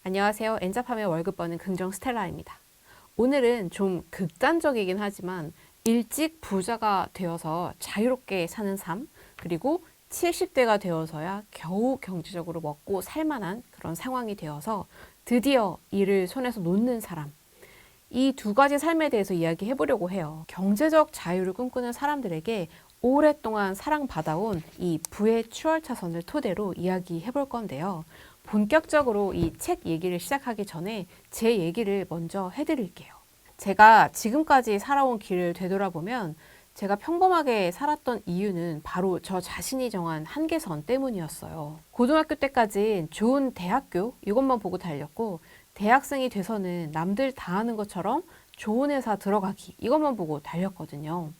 안녕하세요. 엔잡하면 월급 버는 긍정 스텔라입니다. 오늘은 좀 극단적이긴 하지만 일찍 부자가 되어서 자유롭게 사는 삶, 그리고 70대가 되어서야 겨우 경제적으로 먹고 살만한 그런 상황이 되어서 드디어 일을 손에서 놓는 사람, 이 두 가지 삶에 대해서 이야기해 보려고 해요. 경제적 자유를 꿈꾸는 사람들에게 오랫동안 사랑받아온 이 부의 추월차선을 토대로 이야기해 볼 건데요. 본격적으로 이 책 얘기를 시작하기 전에 제 얘기를 먼저 해드릴게요. 제가 지금까지 살아온 길을 되돌아보면 제가 평범하게 살았던 이유는 바로 저 자신이 정한 한계선 때문이었어요. 고등학교 때까진 좋은 대학교 이것만 보고 달렸고, 대학생이 돼서는 남들 다 하는 것처럼 좋은 회사 들어가기 이것만 보고 달렸거든요.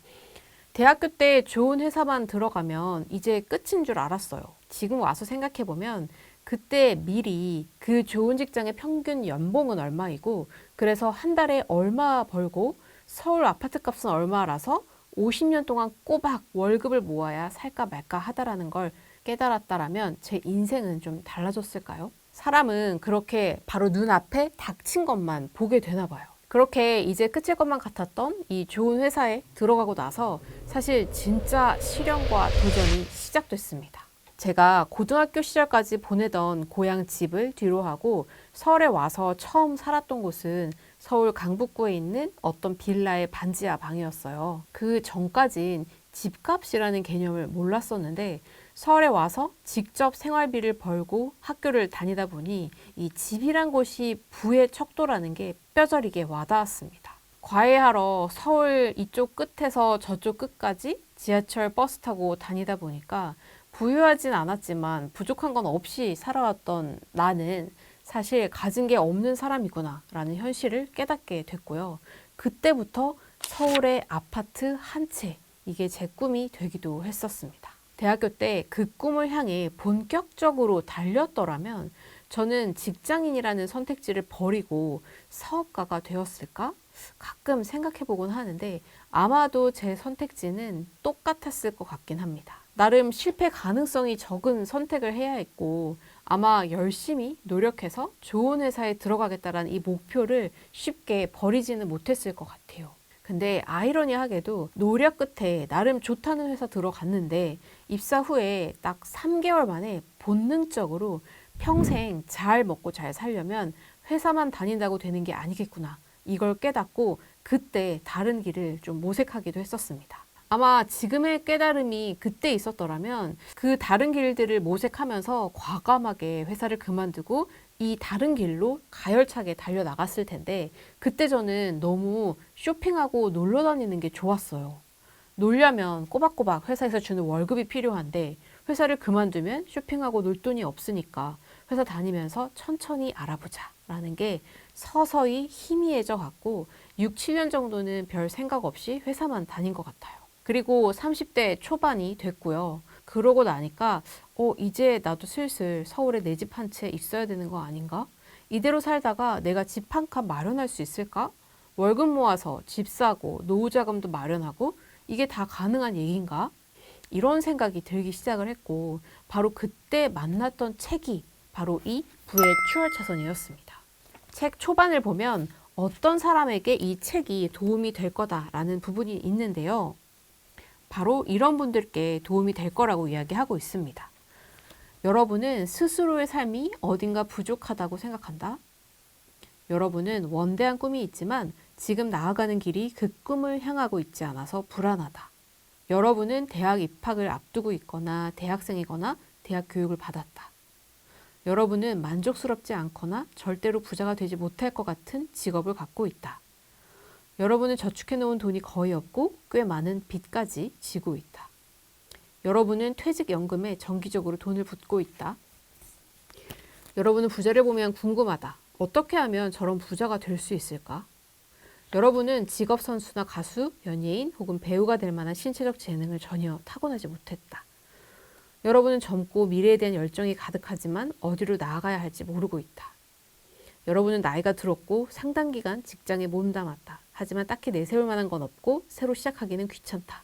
대학교 때 좋은 회사만 들어가면 이제 끝인 줄 알았어요. 지금 와서 생각해보면 그때 미리 그 좋은 직장의 평균 연봉은 얼마이고, 그래서 한 달에 얼마 벌고 서울 아파트 값은 얼마라서 50년 동안 꼬박 월급을 모아야 살까 말까 하다라는 걸 깨달았다라면 제 인생은 좀 달라졌을까요? 사람은 그렇게 바로 눈앞에 닥친 것만 보게 되나 봐요. 그렇게 이제 끝일 것만 같았던 이 좋은 회사에 들어가고 나서 사실 진짜 시련과 도전이 시작됐습니다. 제가 고등학교 시절까지 보내던 고향 집을 뒤로 하고 서울에 와서 처음 살았던 곳은 서울 강북구에 있는 어떤 빌라의 반지하 방이었어요. 그 전까진 집값이라는 개념을 몰랐었는데 서울에 와서 직접 생활비를 벌고 학교를 다니다 보니 이 집이란 곳이 부의 척도라는 게 뼈저리게 와닿았습니다. 과외하러 서울 이쪽 끝에서 저쪽 끝까지 지하철 버스 타고 다니다 보니까 부유하진 않았지만 부족한 건 없이 살아왔던 나는 사실 가진 게 없는 사람이구나 라는 현실을 깨닫게 됐고요. 그때부터 서울의 아파트 한 채, 이게 제 꿈이 되기도 했었습니다. 대학교 때 그 꿈을 향해 본격적으로 달렸더라면 저는 직장인이라는 선택지를 버리고 사업가가 되었을까? 가끔 생각해 보곤 하는데 아마도 제 선택지는 똑같았을 것 같긴 합니다. 나름 실패 가능성이 적은 선택을 해야 했고, 아마 열심히 노력해서 좋은 회사에 들어가겠다라는 이 목표를 쉽게 버리지는 못했을 것 같아요. 근데 아이러니하게도 노력 끝에 나름 좋다는 회사 들어갔는데 입사 후에 딱 3개월 만에 본능적으로 평생 잘 먹고 잘 살려면 회사만 다닌다고 되는 게 아니겠구나, 이걸 깨닫고 그때 다른 길을 좀 모색하기도 했었습니다. 아마 지금의 깨달음이 그때 있었더라면 그 다른 길들을 모색하면서 과감하게 회사를 그만두고 이 다른 길로 가열차게 달려나갔을 텐데, 그때 저는 너무 쇼핑하고 놀러 다니는 게 좋았어요. 놀려면 꼬박꼬박 회사에서 주는 월급이 필요한데 회사를 그만두면 쇼핑하고 놀 돈이 없으니까 회사 다니면서 천천히 알아보자 라는 게 서서히 희미해져 갔고, 6, 7년 정도는 별 생각 없이 회사만 다닌 것 같아요. 그리고 30대 초반이 됐고요. 그러고 나니까 이제 나도 슬슬 서울에 내 집 한 채 있어야 되는 거 아닌가? 이대로 살다가 내가 집 한 칸 마련할 수 있을까? 월급 모아서 집 사고 노후 자금도 마련하고 이게 다 가능한 얘기인가? 이런 생각이 들기 시작을 했고, 바로 그때 만났던 책이 바로 이 부의 추월차선이었습니다. 책 초반을 보면 어떤 사람에게 이 책이 도움이 될 거다라는 부분이 있는데요. 바로 이런 분들께 도움이 될 거라고 이야기하고 있습니다. 여러분은 스스로의 삶이 어딘가 부족하다고 생각한다? 여러분은 원대한 꿈이 있지만 지금 나아가는 길이 그 꿈을 향하고 있지 않아서 불안하다. 여러분은 대학 입학을 앞두고 있거나 대학생이거나 대학 교육을 받았다. 여러분은 만족스럽지 않거나 절대로 부자가 되지 못할 것 같은 직업을 갖고 있다. 여러분은 저축해놓은 돈이 거의 없고 꽤 많은 빚까지 지고 있다. 여러분은 퇴직연금에 정기적으로 돈을 붓고 있다. 여러분은 부자를 보면 궁금하다. 어떻게 하면 저런 부자가 될 수 있을까? 여러분은 직업선수나 가수, 연예인 혹은 배우가 될 만한 신체적 재능을 전혀 타고나지 못했다. 여러분은 젊고 미래에 대한 열정이 가득하지만 어디로 나아가야 할지 모르고 있다. 여러분은 나이가 들었고 상당 기간 직장에 몸담았다. 하지만 딱히 내세울 만한 건 없고 새로 시작하기는 귀찮다.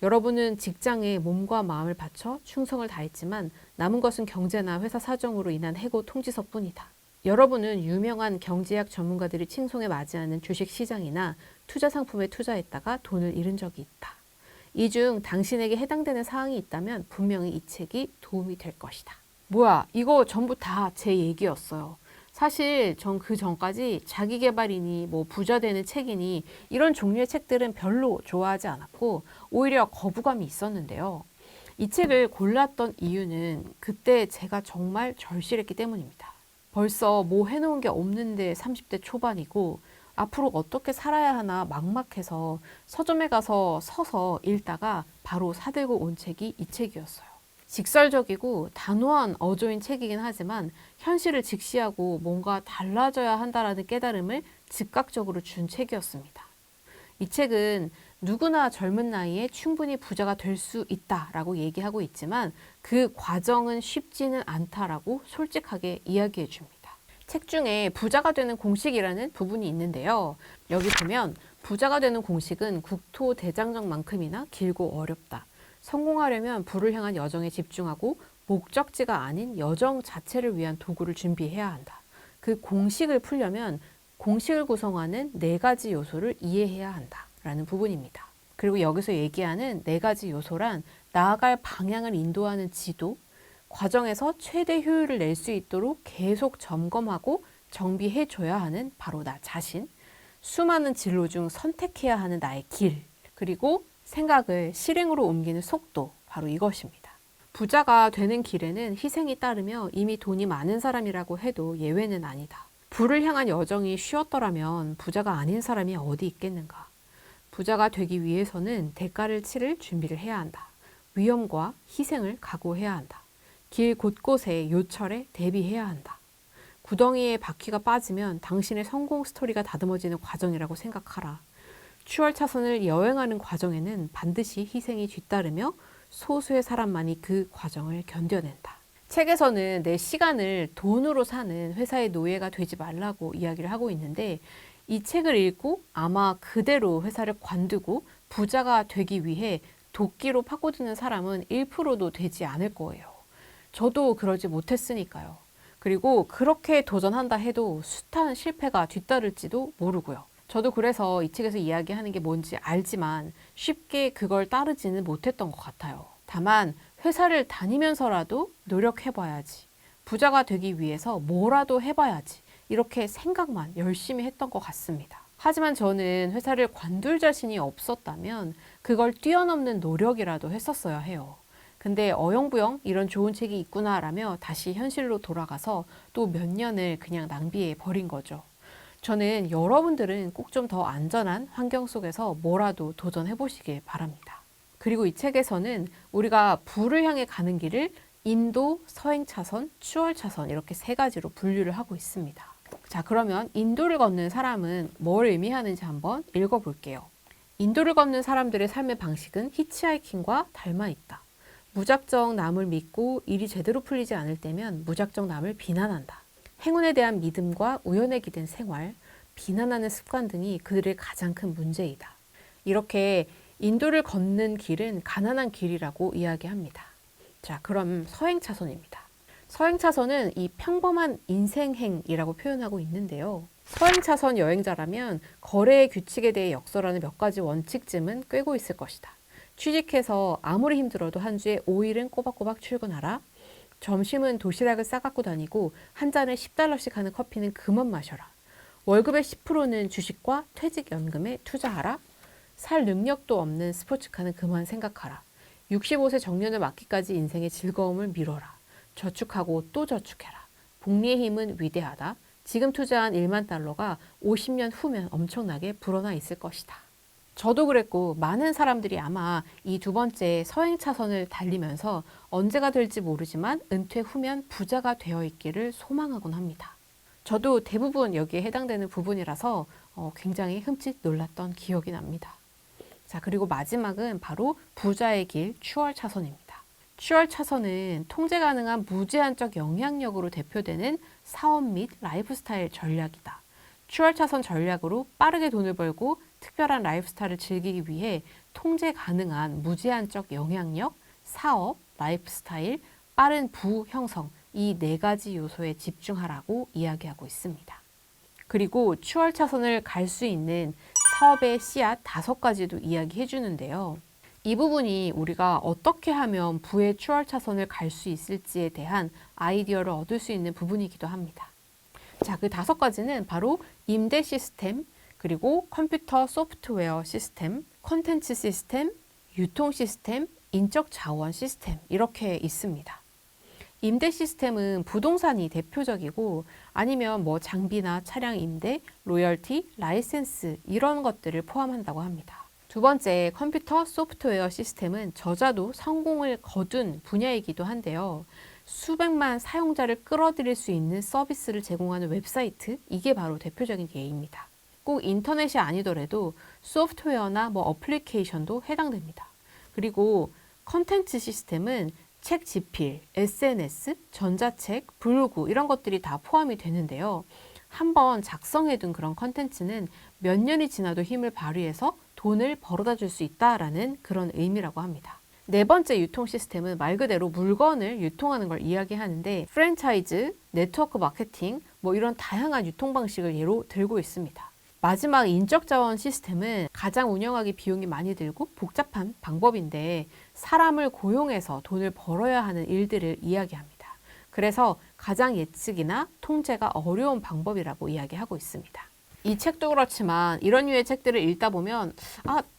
여러분은 직장에 몸과 마음을 바쳐 충성을 다했지만 남은 것은 경제나 회사 사정으로 인한 해고 통지서뿐이다. 여러분은 유명한 경제학 전문가들이 칭송에 맞이하는 주식시장이나 투자 상품에 투자했다가 돈을 잃은 적이 있다. 이 중 당신에게 해당되는 사항이 있다면 분명히 이 책이 도움이 될 것이다. 뭐야, 이거 전부 다 제 얘기였어요. 사실 전 그 전까지 자기계발이니 뭐 부자 되는 책이니 이런 종류의 책들은 별로 좋아하지 않았고 오히려 거부감이 있었는데요. 이 책을 골랐던 이유는 그때 제가 정말 절실했기 때문입니다. 벌써 뭐 해놓은 게 없는데 30대 초반이고 앞으로 어떻게 살아야 하나 막막해서 서점에 가서 서서 읽다가 바로 사들고 온 책이 이 책이었어요. 직설적이고 단호한 어조인 책이긴 하지만 현실을 직시하고 뭔가 달라져야 한다라는 깨달음을 즉각적으로 준 책이었습니다. 이 책은 누구나 젊은 나이에 충분히 부자가 될 수 있다라고 얘기하고 있지만 그 과정은 쉽지는 않다라고 솔직하게 이야기해 줍니다. 책 중에 부자가 되는 공식이라는 부분이 있는데요. 여기 보면 부자가 되는 공식은 국토대장정만큼이나 길고 어렵다. 성공하려면 부를 향한 여정에 집중하고 목적지가 아닌 여정 자체를 위한 도구를 준비해야 한다. 그 공식을 풀려면 공식을 구성하는 4가지 요소를 이해해야 한다. 라는 부분입니다. 그리고 여기서 얘기하는 4가지 요소란 나아갈 방향을 인도하는 지도, 과정에서 최대 효율을 낼 수 있도록 계속 점검하고 정비해줘야 하는 바로 나 자신, 수많은 진로 중 선택해야 하는 나의 길, 그리고 생각을 실행으로 옮기는 속도, 바로 이것입니다. 부자가 되는 길에는 희생이 따르며 이미 돈이 많은 사람이라고 해도 예외는 아니다. 부를 향한 여정이 쉬웠더라면 부자가 아닌 사람이 어디 있겠는가. 부자가 되기 위해서는 대가를 치를 준비를 해야 한다. 위험과 희생을 각오해야 한다. 길 곳곳에 요철에 대비해야 한다. 구덩이에 바퀴가 빠지면 당신의 성공 스토리가 다듬어지는 과정이라고 생각하라. 추월차선을 여행하는 과정에는 반드시 희생이 뒤따르며 소수의 사람만이 그 과정을 견뎌낸다. 책에서는 내 시간을 돈으로 사는 회사의 노예가 되지 말라고 이야기를 하고 있는데 이 책을 읽고 아마 그대로 회사를 관두고 부자가 되기 위해 도끼로 파고드는 사람은 1%도 되지 않을 거예요. 저도 그러지 못했으니까요. 그리고 그렇게 도전한다 해도 숱한 실패가 뒤따를지도 모르고요. 저도 그래서 이 책에서 이야기하는 게 뭔지 알지만 쉽게 그걸 따르지는 못했던 것 같아요. 다만 회사를 다니면서라도 노력해봐야지. 부자가 되기 위해서 뭐라도 해봐야지. 이렇게 생각만 열심히 했던 것 같습니다. 하지만 저는 회사를 관둘 자신이 없었다면 그걸 뛰어넘는 노력이라도 했었어야 해요. 근데 어영부영 이런 좋은 책이 있구나라며 다시 현실로 돌아가서 또 몇 년을 그냥 낭비해 버린 거죠. 저는 여러분들은 꼭 좀 더 안전한 환경 속에서 뭐라도 도전해 보시길 바랍니다. 그리고 이 책에서는 우리가 부를 향해 가는 길을 인도, 서행차선, 추월차선 이렇게 3가지로 분류를 하고 있습니다. 자, 그러면 인도를 걷는 사람은 뭘 의미하는지 한번 읽어볼게요. 인도를 걷는 사람들의 삶의 방식은 히치하이킹과 닮아 있다. 무작정 남을 믿고 일이 제대로 풀리지 않을 때면 무작정 남을 비난한다. 행운에 대한 믿음과 우연에 기댄 생활, 비난하는 습관 등이 그들의 가장 큰 문제이다. 이렇게 인도를 걷는 길은 가난한 길이라고 이야기합니다. 자, 그럼 서행차선입니다. 서행차선은 이 평범한 인생행이라고 표현하고 있는데요. 서행차선 여행자라면 거래의 규칙에 대해 역설하는 몇 가지 원칙쯤은 꿰고 있을 것이다. 취직해서 아무리 힘들어도 한 주에 5일은 꼬박꼬박 출근하라. 점심은 도시락을 싸갖고 다니고 한 잔에 $10씩 하는 커피는 그만 마셔라. 월급의 10%는 주식과 퇴직연금에 투자하라. 살 능력도 없는 스포츠카는 그만 생각하라. 65세 정년을 맞기까지 인생의 즐거움을 미뤄라. 저축하고 또 저축해라. 복리의 힘은 위대하다. 지금 투자한 $10,000,000가 50년 후면 엄청나게 불어나 있을 것이다. 저도 그랬고 많은 사람들이 아마 이 2번째 서행차선을 달리면서 언제가 될지 모르지만 은퇴 후면 부자가 되어 있기를 소망하곤 합니다. 저도 대부분 여기에 해당되는 부분이라서 굉장히 흠칫 놀랐던 기억이 납니다. 자, 그리고 마지막은 바로 부자의 길 추월차선입니다. 추월차선은 통제 가능한 무제한적 영향력으로 대표되는 사업 및 라이프스타일 전략이다. 추월차선 전략으로 빠르게 돈을 벌고 특별한 라이프스타일을 즐기기 위해 통제 가능한 무제한적 영향력, 사업, 라이프스타일, 빠른 부 형성 이 네 가지 요소에 집중하라고 이야기하고 있습니다. 그리고 추월 차선을 갈 수 있는 사업의 씨앗 5가지도 이야기해 주는데요. 이 부분이 우리가 어떻게 하면 부의 추월 차선을 갈 수 있을지에 대한 아이디어를 얻을 수 있는 부분이기도 합니다. 자, 그 5가지는 바로 임대 시스템, 그리고 컴퓨터 소프트웨어 시스템, 콘텐츠 시스템, 유통 시스템, 인적 자원 시스템 이렇게 있습니다. 임대 시스템은 부동산이 대표적이고 아니면 뭐 장비나 차량 임대, 로열티, 라이센스 이런 것들을 포함한다고 합니다. 두 번째, 컴퓨터 소프트웨어 시스템은 저자도 성공을 거둔 분야이기도 한데요. 수백만 사용자를 끌어들일 수 있는 서비스를 제공하는 웹사이트, 이게 바로 대표적인 예입니다. 꼭 인터넷이 아니더라도 소프트웨어나 뭐 어플리케이션도 해당됩니다. 그리고 컨텐츠 시스템은 책 집필, SNS, 전자책, 블로그 이런 것들이 다 포함이 되는데요. 한번 작성해둔 그런 컨텐츠는 몇 년이 지나도 힘을 발휘해서 돈을 벌어다 줄 수 있다라는 그런 의미라고 합니다. 네 번째 유통 시스템은 말 그대로 물건을 유통하는 걸 이야기하는데 프랜차이즈, 네트워크 마케팅 뭐 이런 다양한 유통 방식을 예로 들고 있습니다. 마지막 인적 자원 시스템은 가장 운영하기 비용이 많이 들고 복잡한 방법인데 사람을 고용해서 돈을 벌어야 하는 일들을 이야기합니다. 그래서 가장 예측이나 통제가 어려운 방법이라고 이야기하고 있습니다. 이 책도 그렇지만 이런 류의 책들을 읽다 보면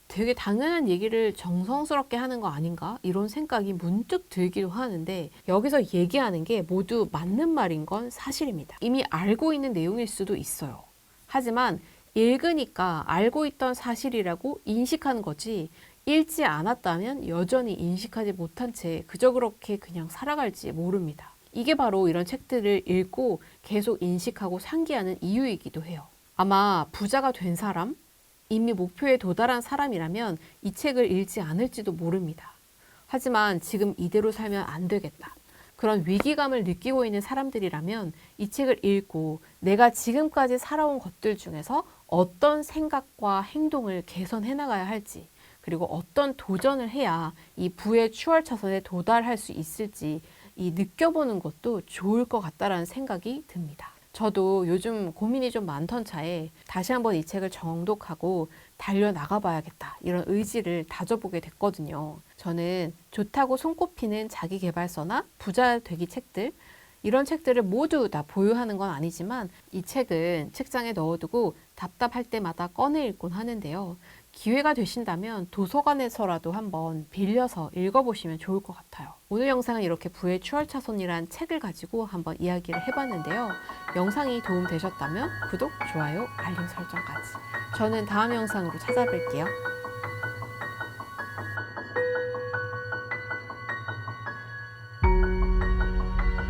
되게 당연한 얘기를 정성스럽게 하는 거 아닌가? 이런 생각이 문득 들기도 하는데 여기서 얘기하는 게 모두 맞는 말인 건 사실입니다. 이미 알고 있는 내용일 수도 있어요. 하지만 읽으니까 알고 있던 사실이라고 인식하는 거지 읽지 않았다면 여전히 인식하지 못한 채 그저 그렇게 그냥 살아갈지 모릅니다. 이게 바로 이런 책들을 읽고 계속 인식하고 상기하는 이유이기도 해요. 아마 부자가 된 사람, 이미 목표에 도달한 사람이라면 이 책을 읽지 않을지도 모릅니다. 하지만 지금 이대로 살면 안 되겠다. 그런 위기감을 느끼고 있는 사람들이라면 이 책을 읽고 내가 지금까지 살아온 것들 중에서 어떤 생각과 행동을 개선해 나가야 할지, 그리고 어떤 도전을 해야 이 부의 추월 차선에 도달할 수 있을지 느껴보는 것도 좋을 것 같다라는 생각이 듭니다. 저도 요즘 고민이 좀 많던 차에 다시 한번 이 책을 정독하고 달려나가 봐야겠다 이런 의지를 다져보게 됐거든요. 저는 좋다고 손꼽히는 자기계발서나 부자 되기 책들 이런 책들을 모두 다 보유하는 건 아니지만 이 책은 책장에 넣어두고 답답할 때마다 꺼내 읽곤 하는데요. 기회가 되신다면 도서관에서라도 한번 빌려서 읽어보시면 좋을 것 같아요. 오늘 영상은 이렇게 부의 추월차선이란 책을 가지고 한번 이야기를 해봤는데요. 영상이 도움되셨다면 구독, 좋아요, 알림 설정까지. 저는 다음 영상으로 찾아뵐게요.